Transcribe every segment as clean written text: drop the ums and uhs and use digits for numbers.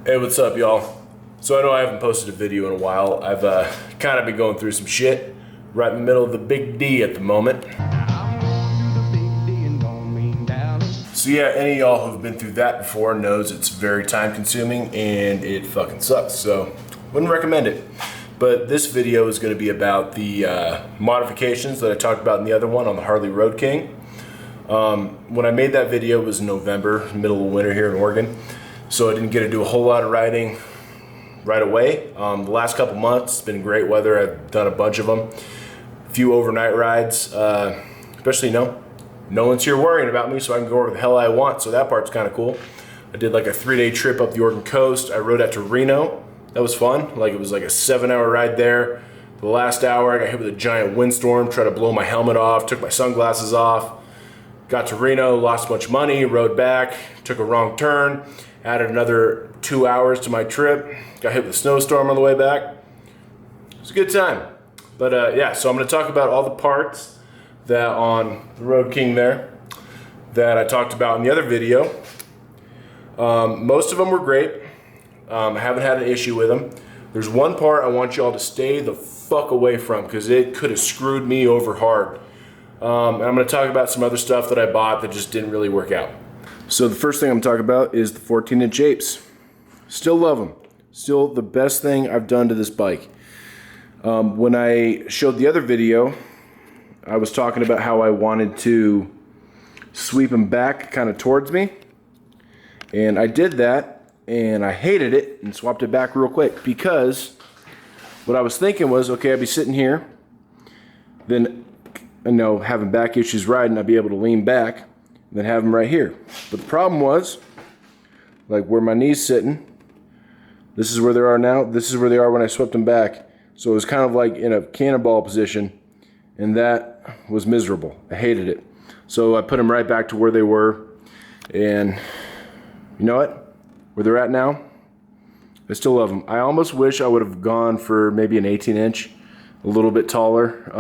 Hey, what's up, y'all? So I know I haven't posted a video in a while. I've kind of been going through some shit right in the middle of the big D at the moment. So yeah, any of y'all who've been through that before knows it's very time consuming and it fucking sucks. So wouldn't recommend it. But this video is going to be about the modifications that I talked about in the other one on the Harley Road King. When I made that video, it was in November, middle of winter here in Oregon. So I didn't get to do a whole lot of riding right away. The last couple months, it's been great weather. I've done a bunch of them. A few overnight rides, especially, no one's here worrying about me, so I can go wherever the hell I want. So that part's kind of cool. I did like a 3-day trip up the Oregon coast. I rode out to Reno. That was fun. Like, it was like a 7-hour ride there. The last hour, I got hit with a giant windstorm, tried to blow my helmet off, took my sunglasses off. Got to Reno, lost a bunch of money, rode back, took a wrong turn, added another 2 hours to my trip, got hit with a snowstorm on the way back. It was a good time. But yeah, so I'm gonna talk about all the parts that on the Road King there that I talked about in the other video. Most of them were great. I haven't had an issue with them. There's one part I want y'all to stay the fuck away from because it could have screwed me over hard. And I'm going to talk about some other stuff that I bought that just didn't really work out. So the first thing I'm talking about is the 14-inch Apes. Still love them. Still the best thing I've done to this bike. When I showed the other video, I was talking about how I wanted to sweep them back kind of towards me. And I did that, and I hated it and swapped it back real quick because what I was thinking was, okay, I'd be sitting here, then having back issues riding, I'd be able to lean back and then have them right here. But the problem was, like where my knee's sitting, this is where they are now, this is where they are when I swept them back. So it was kind of like in a cannonball position, and that was miserable. I hated it. So I put them right back to where they were, and you know what? Where they're at now, I still love them. I almost wish I would have gone for maybe an 18-inch, a little bit taller.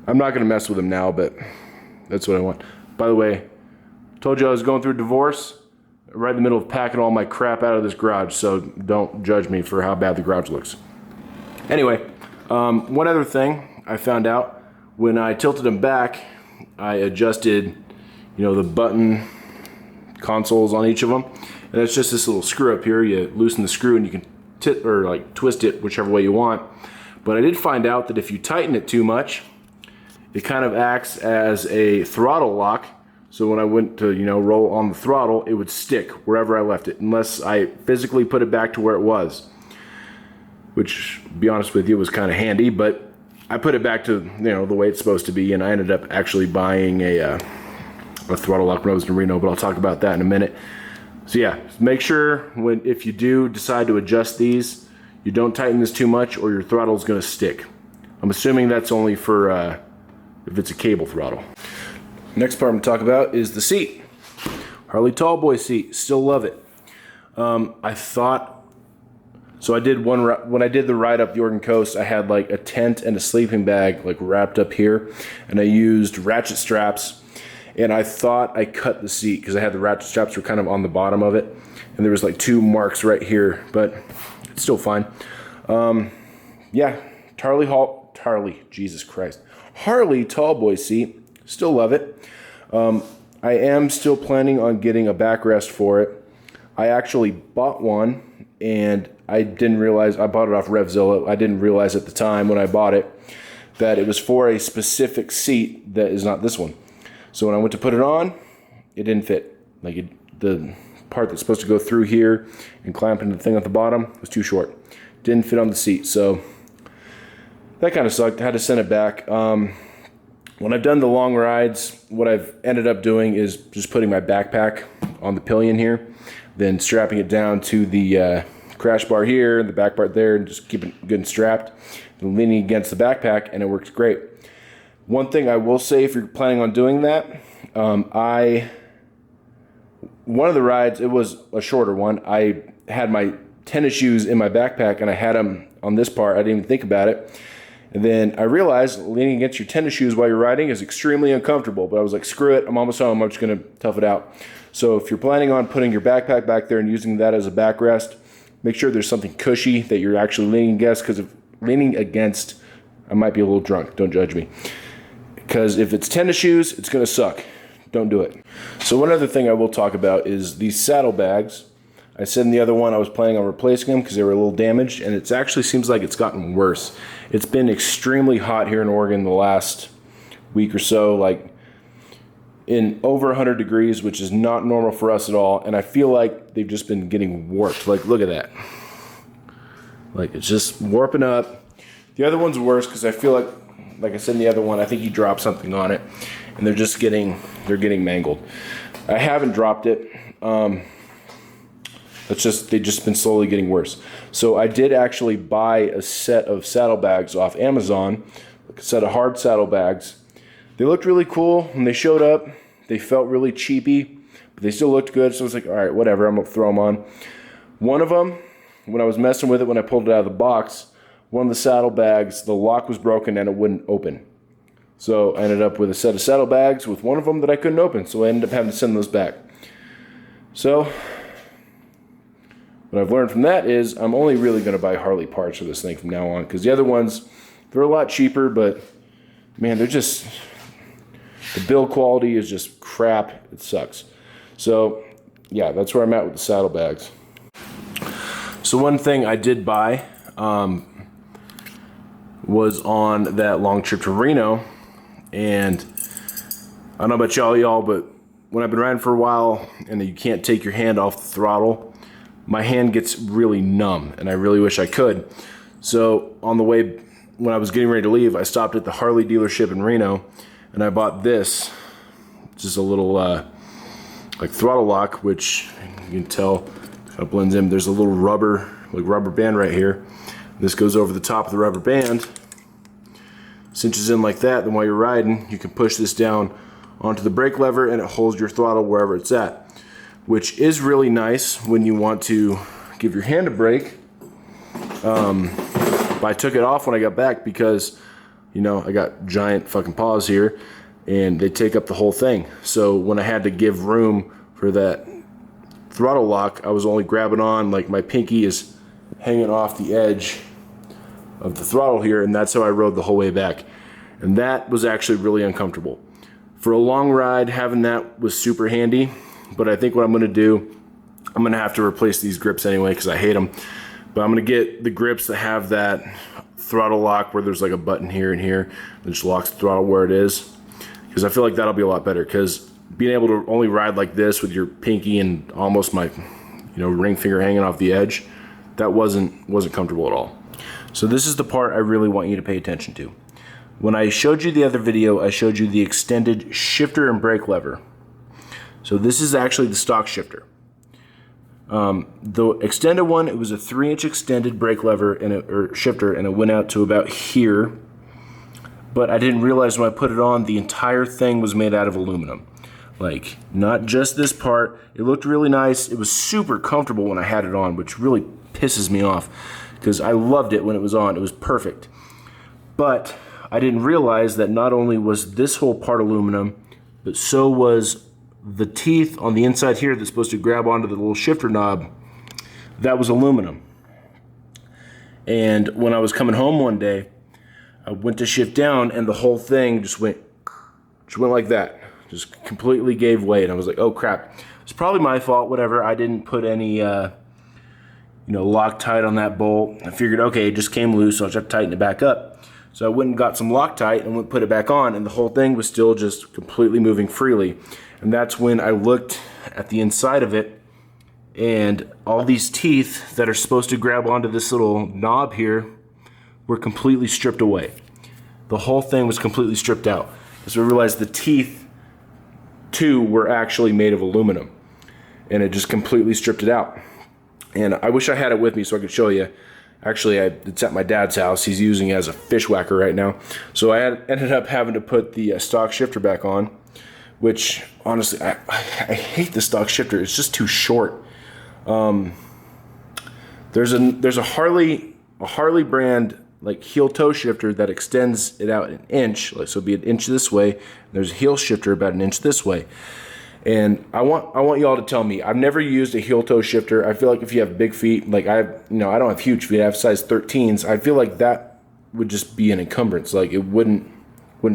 I'm not going to mess with them now, but that's what I want. By the way, told you I was going through a divorce right in the middle of packing all my crap out of this garage, so don't judge me for how bad the garage looks. Anyway, one other thing I found out, when I tilted them back, I adjusted, the button consoles on each of them, and it's just this little screw up here. You loosen the screw and you can twist it whichever way you want. But I did find out that if you tighten it too much, it kind of acts as a throttle lock. So when I went to, roll on the throttle, it would stick wherever I left it, unless I physically put it back to where it was. Which, to be honest with you, was kind of handy, but I put it back to, the way it's supposed to be, and I ended up actually buying a throttle lock when I was in Reno, but I'll talk about that in a minute. So yeah, make sure if you do decide to adjust these, you don't tighten this too much or your throttle's gonna stick. I'm assuming that's only for if it's a cable throttle. Next part I'm going to talk about is the seat. Harley Tallboy seat. Still love it. I thought, so I did when I did the ride up the Oregon coast, I had like a tent and a sleeping bag like wrapped up here, and I used ratchet straps, and I thought I cut the seat because I had the ratchet straps were kind of on the bottom of it, and there was like 2 marks right here, but it's still fine. Yeah, Harley Tallboy seat, still love it. I am still planning on getting a backrest for it. I actually bought one, and I didn't realize, I bought it off RevZilla. I didn't realize at the time when I bought it that it was for a specific seat that is not this one. So when I went to put it on, it didn't fit. The part that's supposed to go through here and clamp into the thing at the bottom was too short. Didn't fit on the seat, so that kind of sucked. I had to send it back. When I've done the long rides, what I've ended up doing is just putting my backpack on the pillion here, then strapping it down to the crash bar here, the back part there, and just keeping it good and strapped, and leaning against the backpack, and it works great. One thing I will say, if you're planning on doing that, one of the rides, it was a shorter one. I had my tennis shoes in my backpack, and I had them on this part. I didn't even think about it. And then I realized leaning against your tennis shoes while you're riding is extremely uncomfortable. But I was like, screw it, I'm almost home, I'm just gonna tough it out. So if you're planning on putting your backpack back there and using that as a backrest, make sure there's something cushy that you're actually leaning against, because if leaning against, I might be a little drunk, don't judge me. Because if it's tennis shoes, it's gonna suck. Don't do it. So one other thing I will talk about is these saddlebags. I said in the other one I was planning on replacing them because they were a little damaged, and it actually seems like it's gotten worse. It's been extremely hot here in Oregon the last week or so, like in over 100 degrees, which is not normal for us at all, and I feel like they've just been getting warped. Like, look at that. Like, it's just warping up. The other one's worse because I feel like I said in the other one, I think he dropped something on it, and they're getting mangled. I haven't dropped it. They've just been slowly getting worse. So I did actually buy a set of saddlebags off Amazon, a set of hard saddlebags. They looked really cool when they showed up. They felt really cheapy, but they still looked good. So I was like, all right, whatever, I'm gonna throw them on. One of them, when I was messing with it, when I pulled it out of the box, one of the saddlebags, the lock was broken and it wouldn't open. So I ended up with a set of saddlebags with one of them that I couldn't open. So I ended up having to send those back. So what I've learned from that is I'm only really going to buy Harley parts for this thing from now on, because the other ones, they're a lot cheaper, but man, they're just, the build quality is just crap. It sucks. So yeah, that's where I'm at with the saddlebags. So one thing I did buy was on that long trip to Reno, and I don't know about y'all, but when I've been riding for a while and you can't take your hand off the throttle, my hand gets really numb, and I really wish I could. So on the way, when I was getting ready to leave, I stopped at the Harley dealership in Reno, and I bought this, just a little like throttle lock, which you can tell kind of blends in. There's a little rubber band right here. This goes over the top of the rubber band, cinches in like that. Then while you're riding, you can push this down onto the brake lever, and it holds your throttle wherever it's at, which is really nice when you want to give your hand a break. But I took it off when I got back because, you know, I got giant fucking paws here and they take up the whole thing. So when I had to give room for that throttle lock, I was only grabbing on, like my pinky is hanging off the edge of the throttle here, and that's how I rode the whole way back. And that was actually really uncomfortable. For a long ride, having that was super handy. But I think what I'm going to do, I'm going to have to replace these grips anyway because I hate them. But I'm going to get the grips that have that throttle lock where there's like a button here and here that just locks the throttle where it is. Because I feel like that'll be a lot better. Because being able to only ride like this with your pinky and almost my, ring finger hanging off the edge, that wasn't comfortable at all. So this is the part I really want you to pay attention to. When I showed you the other video, I showed you the extended shifter and brake lever. So this is actually the stock shifter. The extended one, it was a 3-inch extended brake lever or shifter, and it went out to about here. But I didn't realize when I put it on, the entire thing was made out of aluminum. Like, not just this part. It looked really nice. It was super comfortable when I had it on, which really pisses me off because I loved it when it was on. It was perfect. But I didn't realize that not only was this whole part aluminum, but so was the teeth on the inside here that's supposed to grab onto the little shifter knob. That was aluminum. And when I was coming home one day, I went to shift down and the whole thing just went like that. Just completely gave way, and I was like, oh crap. It's probably my fault, whatever. I didn't put any Loctite on that bolt. I figured, okay, it just came loose, so I'll just have to tighten it back up. So I went and got some Loctite and went and put it back on, and the whole thing was still just completely moving freely. And that's when I looked at the inside of it, and all these teeth that are supposed to grab onto this little knob here were completely stripped away. The whole thing was completely stripped out. So I realized the teeth too were actually made of aluminum, and it just completely stripped it out. And I wish I had it with me so I could show you. Actually, it's at my dad's house. He's using it as a fish whacker right now. So I ended up having to put the stock shifter back on, which honestly, I hate the stock shifter. It's just too short. There's a Harley brand like heel toe shifter that extends it out an inch, like so it'd be an inch this way, and there's a heel shifter about an inch this way. And I want y'all to tell me, I've never used a heel toe shifter. I feel like if you have big feet, like I don't have huge feet, I have size 13s, I feel like that would just be an encumbrance. Like it wouldn't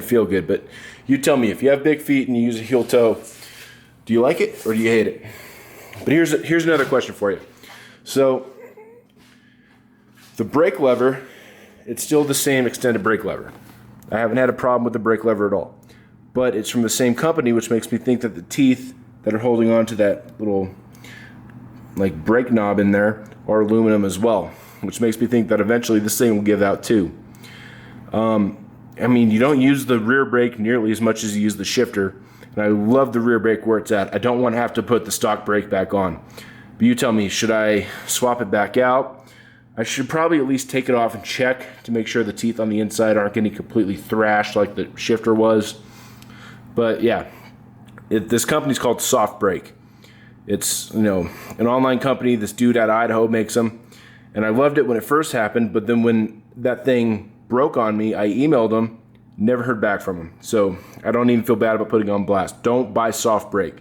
feel good. But you tell me, if you have big feet and you use a heel toe, do you like it or do you hate it? But here's another question for you. So the brake lever, it's still the same extended brake lever. I haven't had a problem with the brake lever at all. But it's from the same company, which makes me think that the teeth that are holding on to that little like brake knob in there are aluminum as well, which makes me think that eventually this thing will give out too. I mean, you don't use the rear brake nearly as much as you use the shifter, and I love the rear brake where it's at. I don't want to have to put the stock brake back on. But you tell me, should I swap it back out? I should probably at least take it off and check to make sure the teeth on the inside aren't getting completely thrashed like the shifter was. But yeah, this company's called Soft Brake. It's, an online company. This dude out of Idaho makes them. And I loved it when it first happened, but then when that thing broke on me, I emailed him, never heard back from him. So I don't even feel bad about putting it on blast. Don't buy Soft Brake.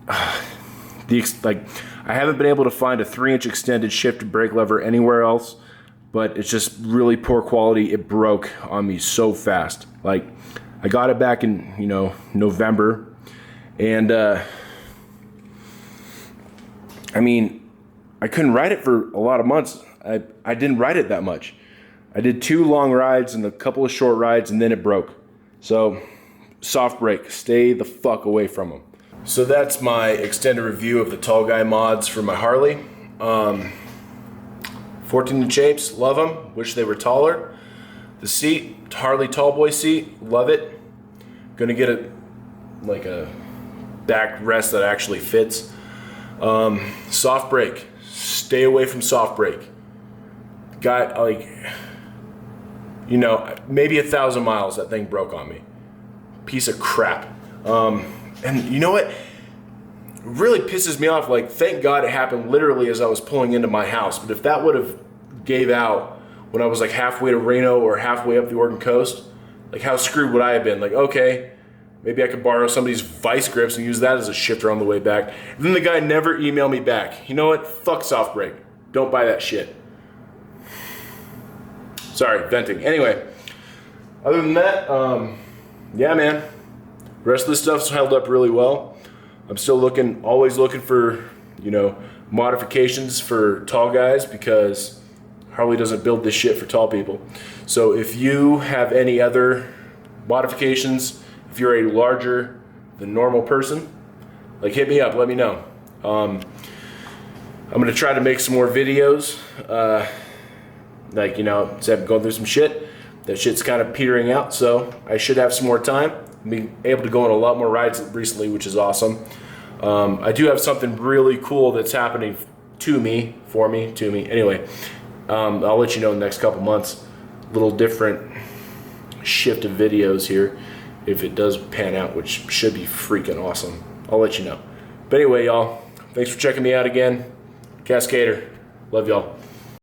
I haven't been able to find a 3-inch extended shifted brake lever anywhere else, but it's just really poor quality. It broke on me so fast. Like, I got it back in, November, and I mean, I couldn't ride it for a lot of months. I didn't ride it that much. I did 2 long rides and a couple of short rides, and then it broke. So, Soft Brake, stay the fuck away from them. So that's my extended review of the tall guy mods for my Harley. 14-inch Apes, love them. Wish they were taller. The seat, Harley tall boy seat, love it. Gonna get a backrest that actually fits. Soft Brake, stay away from Soft Brake. Got maybe 1,000 miles that thing broke on me. Piece of crap. And you know what? It really pisses me off. Like, thank God it happened literally as I was pulling into my house. But if that would have gave out when I was like halfway to Reno or halfway up the Oregon coast, like how screwed would I have been? Like, okay, maybe I could borrow somebody's vice grips and use that as a shifter on the way back. And then the guy never emailed me back. You know what? Fuck Soft Brake. Don't buy that shit. Sorry, venting. Anyway, other than that, yeah, man. The rest of this stuff's held up really well. I'm still always looking for, modifications for tall guys because Harley doesn't build this shit for tall people. So if you have any other modifications, if you're a larger than normal person, like, hit me up, let me know. I'm gonna try to make some more videos. Instead of going through some shit, that shit's kind of petering out, so I should have some more time. I've been able to go on a lot more rides recently, which is awesome. I do have something really cool that's happening to me. Anyway, I'll let you know in the next couple months. Little different shift of videos here, if it does pan out, which should be freaking awesome. I'll let you know. But anyway, y'all, thanks for checking me out again. Cascader, love y'all.